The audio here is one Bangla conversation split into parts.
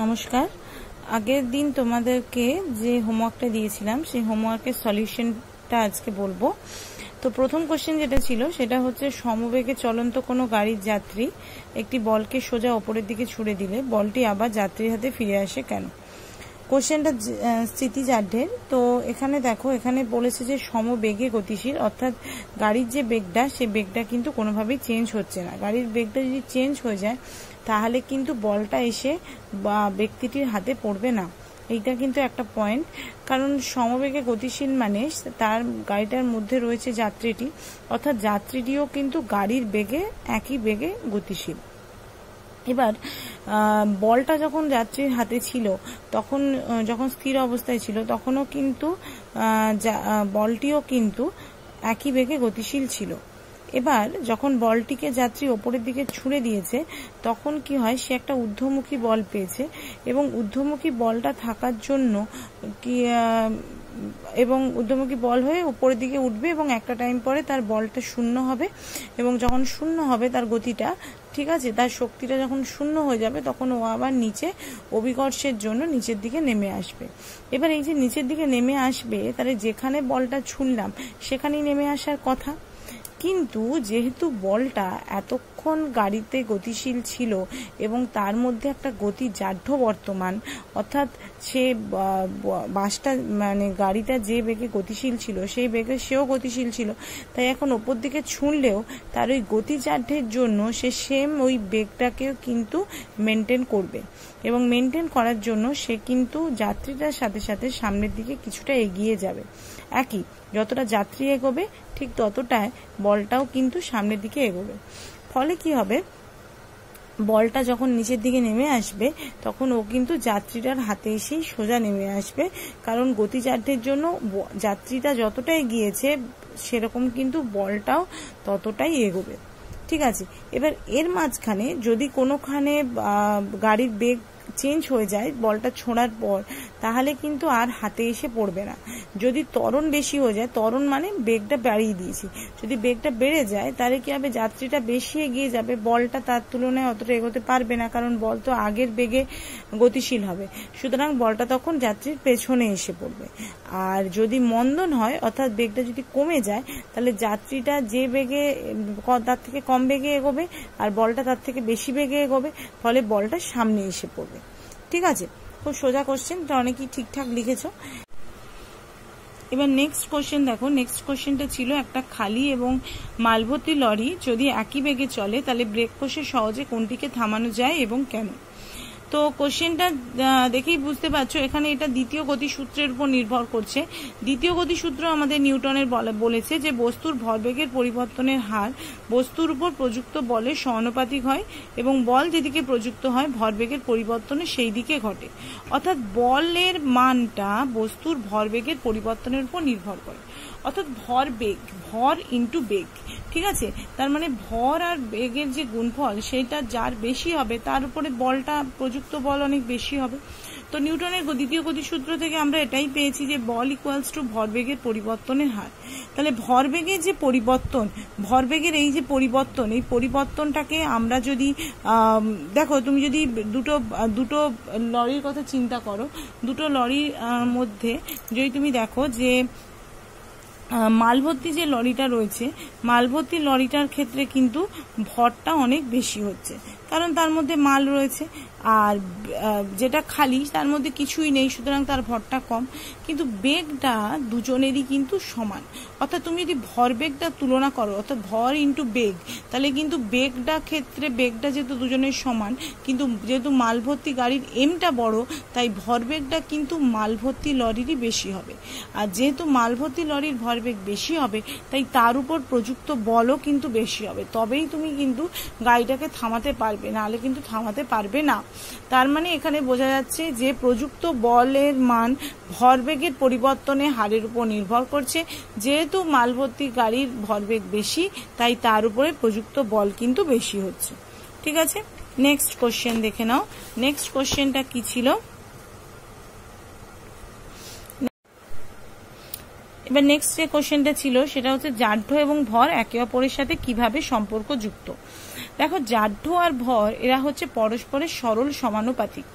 নমস্কার। আগের দিন তোমাদেরকে যে হোমওয়ার্কটা দিয়েছিলাম সেই হোমওয়ার্কের সলিউশনটা আজকে বলবো। তো প্রথম কোশ্চেন যেটা ছিল সেটা হচ্ছে, সমবেগে চলন্ত কোনো গাড়ির যাত্রী একটি বলকে সোজা ওপরের দিকে ছুড়ে দিলে বলটি আবার যাত্রীর হাতে ফিরে আসে কেন? কোশ্চেনটা স্থিতিজাঢ্যের। তো এখানে দেখো, এখানে বলেছে যে সমবেগে গতিশীল, অর্থাৎ গাড়ির যে বেগটা সেই বেগটা কিন্তু কোনোভাবেই চেঞ্জ হচ্ছে না। গাড়ির বেগটা যদি চেঞ্জ হয়ে যায় তাহলে কিন্তু বলটা এসে বা ব্যক্তিটির হাতে পড়বে না। এইটা কিন্তু একটা পয়েন্ট, কারণ সমবেগে গতিশীল মানে তার গাড়িটার মধ্যে রয়েছে যাত্রীটি, অর্থাৎ যাত্রীটিও কিন্তু গাড়ির বেগে একই বেগে গতিশীল। এবার বলটা যখন যাত্রীর হাতে ছিল তখন, যখন স্থির অবস্থায় ছিল তখনও কিন্তু বলটিও কিন্তু একই বেগে গতিশীল ছিল। এবার যখন বলটিকে যাত্রী ওপরের দিকে ছুড়ে দিয়েছে তখন কি হয়, সে একটা ঊর্ধ্বমুখী বল পেয়েছে এবং ঊর্ধ্বমুখী বলটা থাকার জন্য কি এবং ঊর্ধ্বমুখী বল হয়ে উপরের দিকে উঠবে এবং একটা টাইম পরে তার বলটা শূন্য হবে, এবং যখন শূন্য হবে তার গতিটা, ঠিক আছে, তার শক্তিটা যখন শূন্য হয়ে যাবে তখন ও আবার নিচে অভিকর্ষের জন্য নিচের দিকে নেমে আসবে। এবার এই যে নিচের দিকে নেমে আসবে, তাহলে যেখানে বলটা ছুঁড়লাম সেখানেই নেমে আসার কথা, কিন্তু যেহেতু বলটা এতক্ষণ গাড়িতে গতিশীল ছিল এবং তার মধ্যে একটা গতি জাঢ্য বর্তমান, অর্থাৎ সে বাসটা মানে গাড়িটা যে বেগে গতিশীল ছিল সেই বেগে সেও গতিশীল ছিল, তাই এখন ওপর দিকে ছুঁড়লেও তার ওই গতি জাঢ্যের জন্য সে সেম ওই বেগটাকেও কিন্তু মেনটেন করবে, এবং মেনটেন করার জন্য সে কিন্তু যাত্রীটার সাথে সাথে সামনের দিকে কিছুটা এগিয়ে যাবে। একই যতটা যাত্রী এগোবে ঠিক ততটাই বলটাও কিন্তু সামনের দিকে এগোবে। ফলে কি হবে, বলটা যখন নিচের দিকে নেমে আসবে তখন ও কিন্তু যাত্রীটার হাতে এসেই সোজা নেমে আসবে, কারণ গতিজাঢ্যের জন্য যাত্রীটা যতটা এগিয়েছে সেরকম কিন্তু বলটাও ততটাই এগোবে। ঠিক আছে, এবার এর মাঝখানে যদি কোনোখানে গাড়ির বেগ চেঞ্জ হয়ে যায় বলটা ছোঁড়ার পর, তাহলে কিন্তু আর হাতে এসে পড়বে না। যদি ত্বরণ বেশি হয়ে যায়, ত্বরণ মানে বেগটা বাড়িয়ে দিয়েছি, যদি বেগটা বেড়ে যায় তাহলে কি হবে, যাত্রীটা বেশি এগিয়ে যাবে, বলটা তার তুলনায় অতটা এগোতে পারবে না, কারণ বল তো আগের বেগে গতিশীল হবে, সুতরাং বলটা তখন যাত্রীর পেছনে এসে পড়বে। আর যদি মন্দন হয়, অর্থাৎ বেগটা যদি কমে যায়, তাহলে যাত্রীটা যে বেগে তার থেকে কম বেগে এগোবে আর বলটা তার থেকে বেশি বেগে এগোবে, ফলে বলটা সামনে এসে পড়বে। ঠিক আছে, খুব সোজা কোশ্চেন, অনেকেই ঠিকঠাক লিখেছো। এবার নেক্সট কোশ্চেন দেখো, নেক্সট কোশ্চেনটা ছিল, একটা খালি এবং মালভর্তি লরি যদি একই বেগে চলে তাহলে ব্রেক কষে সহজে কোনটিকে থামানো যায় এবং কেন? তো কোশ্চেনটা দেখেই বুঝতে পারছো এখানে এটা দ্বিতীয় গতিসূত্রের উপর নির্ভর করছে। দ্বিতীয় গতিসূত্র আমাদের নিউটনের বলেছে যে বস্তুর ভরবেগের পরিবর্তনের হার বস্তুর উপর প্রযুক্ত বলের সমানুপাতিক হয় এবং বল যেদিকে প্রযুক্ত হয় ভরবেগের পরিবর্তনে সেই দিকে ঘটে, অর্থাৎ বলের মানটা বস্তুর ভরবেগের পরিবর্তনের উপর নির্ভর করে, অর্থাৎ ভরবেগ, ভর ইন্টু বেগ। ঠিক আছে, তার মানে ভর আর বেগের যে গুণফল সেটা যার বেশি হবে তার উপরে বলটা প্রযুক্ত বল অনেক বেশি হবে। তো নিউটনের দ্বিতীয় গতিসূত্র থেকে আমরা এটাই পেয়েছি যে বল ইকুয়ালস টু ভরবেগের পরিবর্তনের হার। তাহলে ভরবেগের যে পরিবর্তন, ভরবেগের এই যে পরিবর্তন, এই পরিবর্তনটাকে আমরা যদি দেখো, তুমি যদি দুটো লরির কথা চিন্তা করো, দুটো লরির মধ্যে যদি তুমি দেখো যে মালভর্তি যে লরিটা রয়েছে, মালভর্তি লরিটার ক্ষেত্রে কিন্তু ভরটা অনেক বেশি হচ্ছে, কারণ তার মধ্যে মাল রয়েছে, আর যেটা খালি তার মধ্যে কিছুই নেই, সুতরাং তার ভরটা কম, কিন্তু বেগটা দুজনেরই কিন্তু সমান। অর্থাৎ তুমি যদি ভরবেগটা তুলনা করো, অর্থাৎ ভর ইন্টু বেগ, তাহলে কিন্তু বেগটা ক্ষেত্রে বেগটা যেহেতু দুজনের সমান, কিন্তু যেহেতু মালভর্তি গাড়ির এমটা বড় তাই ভরবেগটা কিন্তু মালভর্তি লরিরই বেশি হবে, আর যেহেতু মালভর্তি লরির ভরবেগ বেশি হবে তাই তার উপর প্রযুক্ত বলও কিন্তু বেশি হবে, তবেই তুমি কিন্তু গাড়িটাকে থামাতে পারবে, নাহলে কিন্তু থামাতে পারবে না। তার মানে এখানে বোঝা যাচ্ছে যে প্রযুক্ত বলের মান ভরবেগের পরিবর্তনে হারের উপর নির্ভর করছে, যেহেতু মালভর্তি গাড়ির ভরবেগ বেশি তাই তার উপরে প্রযুক্ত বল কিন্তু বেশি হচ্ছে। ঠিক আছে, নেক্সট কোশ্চেন দেখে নাও। নেক্সট কোশ্চেনটা কি ছিল, এবার নেক্সট যে কোশ্চেনটা ছিল সেটা হচ্ছে জাঢ্য এবং ভর একে অপরের সাথে কিভাবে সম্পর্ক যুক্ত। দেখো, জাঢ্য আর ভর এরা হচ্ছে পরস্পরের সরল সমানুপাতিক।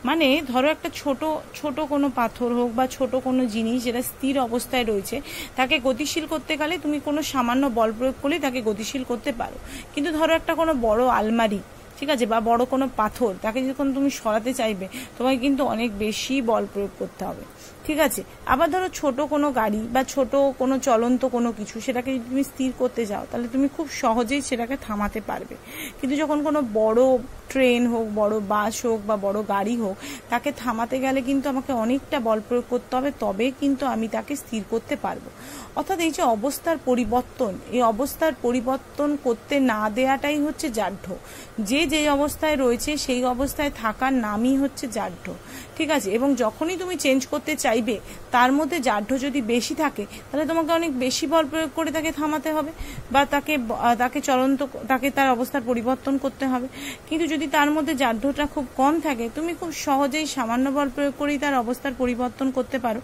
মানে ধরো একটা ছোট কোনো পাথর হোক বা ছোট কোনো জিনিস যেটা স্থির অবস্থায় রয়েছে, তাকে গতিশীল করতে গেলে তুমি কোনো সামান্য বল প্রয়োগ করলে তাকে গতিশীল করতে পারো। কিন্তু ধরো একটা কোনো বড় আলমারি, ঠিক আছে, বা বড় কোনো পাথর, তাকে যখন তুমি সরাতে চাইবে তোমাকে কিন্তু অনেক বেশি বল প্রয়োগ করতে হবে, ঠিক আছে। আবার ধরো ছোট কোনো গাড়ি বা ছোট কোনো চলন্ত কোনো কিছু, সেটাকে যদি তুমি স্থির করতে যাও তাহলে তুমি খুব সহজেই সেটাকে থামাতে পারবে। কিন্তু যখন কোনো বড় ট্রেন হোক, বড় বাস হোক বা বড় গাড়ি হোক, তাকে থামাতে গেলে কিন্তু আমাকে অনেকটা বল প্রয়োগ করতে হবে, তবে কিন্তু আমি তাকে স্থির করতে পারবো। অর্থাৎ এই যে অবস্থার পরিবর্তন, এই অবস্থার পরিবর্তন করতে না দেওয়াটাই হচ্ছে জাঢ্য। যে অবস্থায় রয়েছে সেই অবস্থায় থাকার নামই হচ্ছে জাঢ্য, ঠিক আছে। এবং যখনই তুমি চেঞ্জ করতে চাইবে, তার মধ্যে জাঢ্য যদি বেশি থাকে তাহলে তোমাকে অনেক বেশি বল প্রয়োগ করে তাকে থামাতে হবে বা তাকে তার অবস্থার পরিবর্তন করতে হবে। কিন্তু যদি তার মধ্যে জাঢ্যটা খুব কম থাকে, তুমি খুব সহজেই সামান্য বল প্রয়োগ করেই তার অবস্থার পরিবর্তন করতে পারো।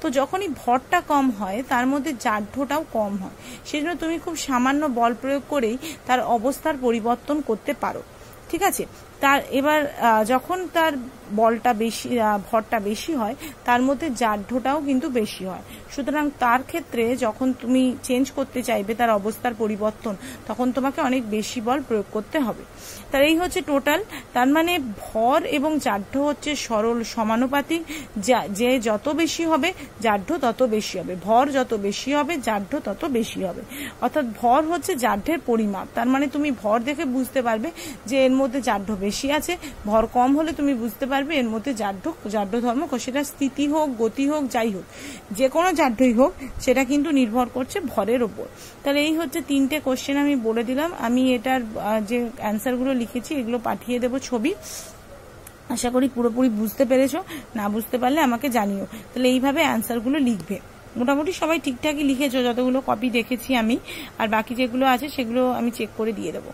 তো যখনই ভরটা কম হয় তার মধ্যে জাঢ্যটাও কম হয়, সেজন্য তুমি খুব সামান্য বল প্রয়োগ করেই তার অবস্থার পরিবর্তন করতে পারো, ঠিক আছে। তার এবার যখন তার ভরটা বেশি হয়, তার মধ্যে জাঢ্যটাও কিন্তু বেশি হয়। সুতরাং তার ক্ষেত্রে যখন তুমি চেঞ্জ করতে চাইবে তার অবস্থার পরিবর্তন, তখন তোমাকে অনেক বেশি বল প্রয়োগ করতে হবে। তার এই হচ্ছে টোটাল। তার মানে ভর এবং জাঢ্য হচ্ছে সরল সমানুপাতিক। যে যত বেশি হবে জাঢ্য তত বেশি হবে, ভর যত বেশি হবে জাঢ্য তত বেশি হবে। অর্থাৎ ভর হচ্ছে জাঢ্যের পরিমাপ। তার মানে তুমি ভর দেখে বুঝতে পারবে যে এর মধ্যে জাঢ্য বেশি আছে, ভর কম হলে তুমি বুঝতে পারবে এর মধ্যে জাঢ্য ধর্ম, সেটা স্থিতি হোক, গতি হোক, যাই হোক, যে কোনো জাঢ্যই হোক, সেটা কিন্তু নির্ভর করছে ভরের ওপর। তাহলে এই হচ্ছে 3টে কোশ্চেন আমি বলে দিলাম। আমি এটার যে অ্যান্সারগুলো লিখেছি এগুলো পাঠিয়ে দেবো ছবি। আশা করি পুরোপুরি বুঝতে পেরেছো। না বুঝতে পারলে আমাকে জানিও। তাহলে এইভাবে অ্যান্সারগুলো লিখবে। মোটামুটি সবাই ঠিকঠাকই লিখেছো যতগুলো কপি দেখেছি আমি, আর বাকি যেগুলো আছে সেগুলো আমি চেক করে দিয়ে দেবো।